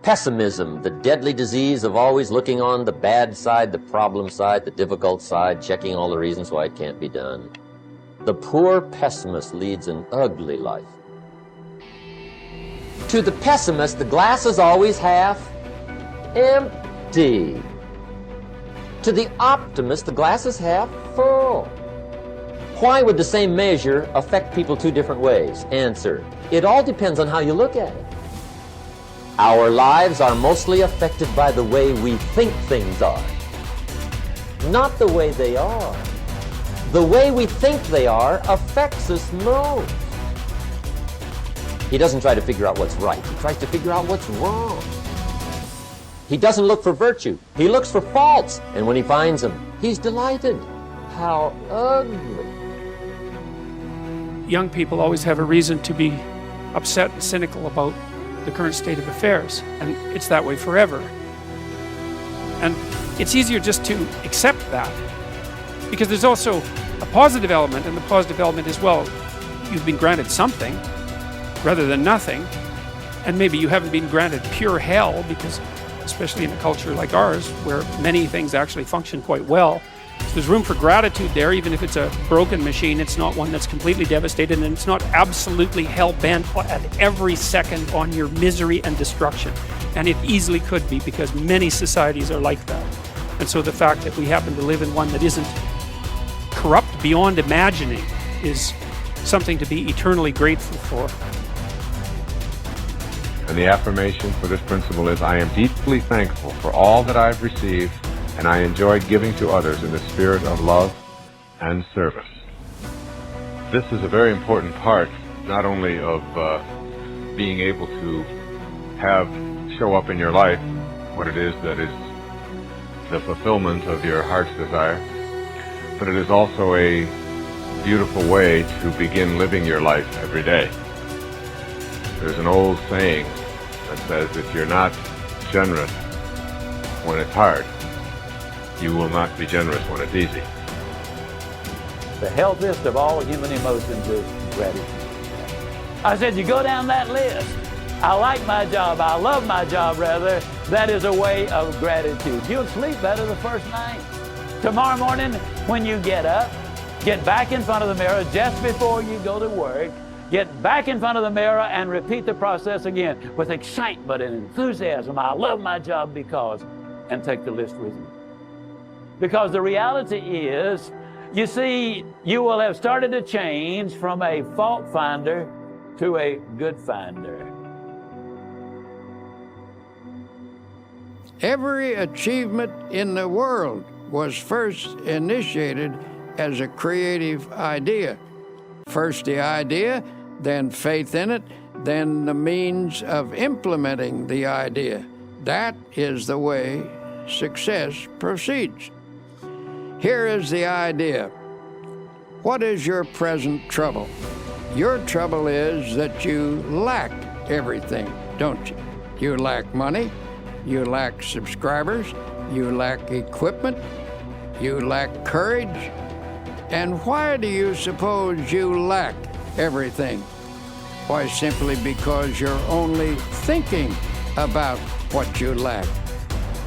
Pessimism, the deadly disease of always looking on the bad side, the problem side, the difficult side, checking all the reasons why it can't be done. The poor pessimist leads an ugly life. To the pessimist, the glass is always half empty. To the optimist, the glass is half full. Why would the same measure affect people two different ways? Answer: it all depends on how you look at it. Our lives are mostly affected by the way we think things are, not the way they are. The way we think they are affects us most. He doesn't try to figure out what's right. He tries to figure out what's wrong. He doesn't look for virtue. He looks for faults. And when he finds them, he's delighted. How ugly. Young people always have a reason to be upset and cynical about the current state of affairs, and it's that way forever. And it's easier just to accept that, because there's also a positive element, and the positive element is, well, you've been granted something rather than nothing, and maybe you haven't been granted pure hell, because especially in a culture like ours where many things actually function quite well, so there's room for gratitude there. Even if it's a broken machine, it's not one that's completely devastated, and it's not absolutely hell-bent at every second on your misery and destruction. And it easily could be, because many societies are like that. And so the fact that we happen to live in one that isn't corrupt beyond imagining is something to be eternally grateful for. And the affirmation for this principle is, I am deeply thankful for all that I've received, and I enjoy giving to others in the spirit of love and service. This is a very important part, not only of being able to show up in your life what it is that is the fulfillment of your heart's desire, but it is also a beautiful way to begin living your life every day. There's an old saying that says, if you're not generous when it's hard, you will not be generous when it's easy. The healthiest of all human emotions is gratitude. I said, you go down that list. I like my job. I love my job, rather. That is a way of gratitude. You'll sleep better the first night. Tomorrow morning, when you get up, get back in front of the mirror just before you go to work. Get back in front of the mirror and repeat the process again with excitement and enthusiasm. I love my job because, and take the list with you. Because the reality is, you see, you will have started to change from a fault finder to a good finder. Every achievement in the world was first initiated as a creative idea. First the idea, then faith in it, then the means of implementing the idea. That is the way success proceeds. Here is the idea. What is your present trouble? Your trouble is that you lack everything, don't you? You lack money, you lack subscribers, you lack equipment, you lack courage. And why do you suppose you lack everything? Why, simply because you're only thinking about what you lack.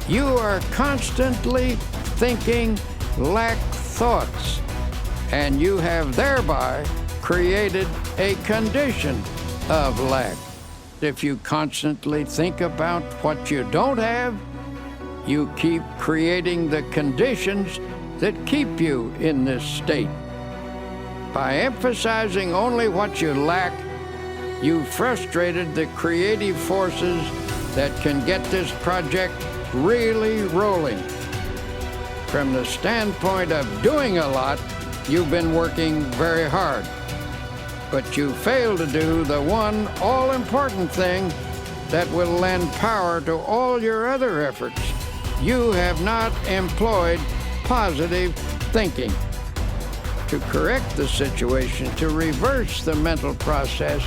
You are constantly thinking lack thoughts, and you have thereby created a condition of lack. If you constantly think about what you don't have, you keep creating the conditions that keep you in this state. By emphasizing only what you lack, you frustrated the creative forces that can get this project really rolling. From the standpoint of doing a lot, you've been working very hard. But you fail to do the one all-important thing that will lend power to all your other efforts. You have not employed positive thinking. To correct the situation, to reverse the mental process,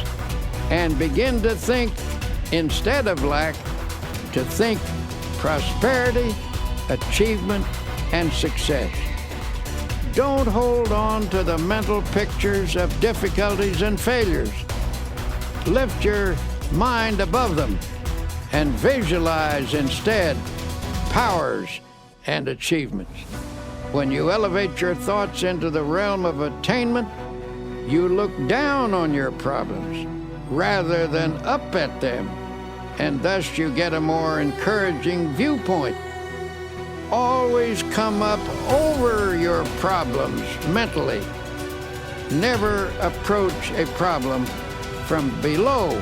and begin to think, instead of lack, to think prosperity, achievement, and success. Don't hold on to the mental pictures of difficulties and failures. Lift your mind above them and visualize instead powers and achievements. When you elevate your thoughts into the realm of attainment, you look down on your problems rather than up at them, and thus you get a more encouraging viewpoint. Always come up over your problems mentally. Never approach a problem from below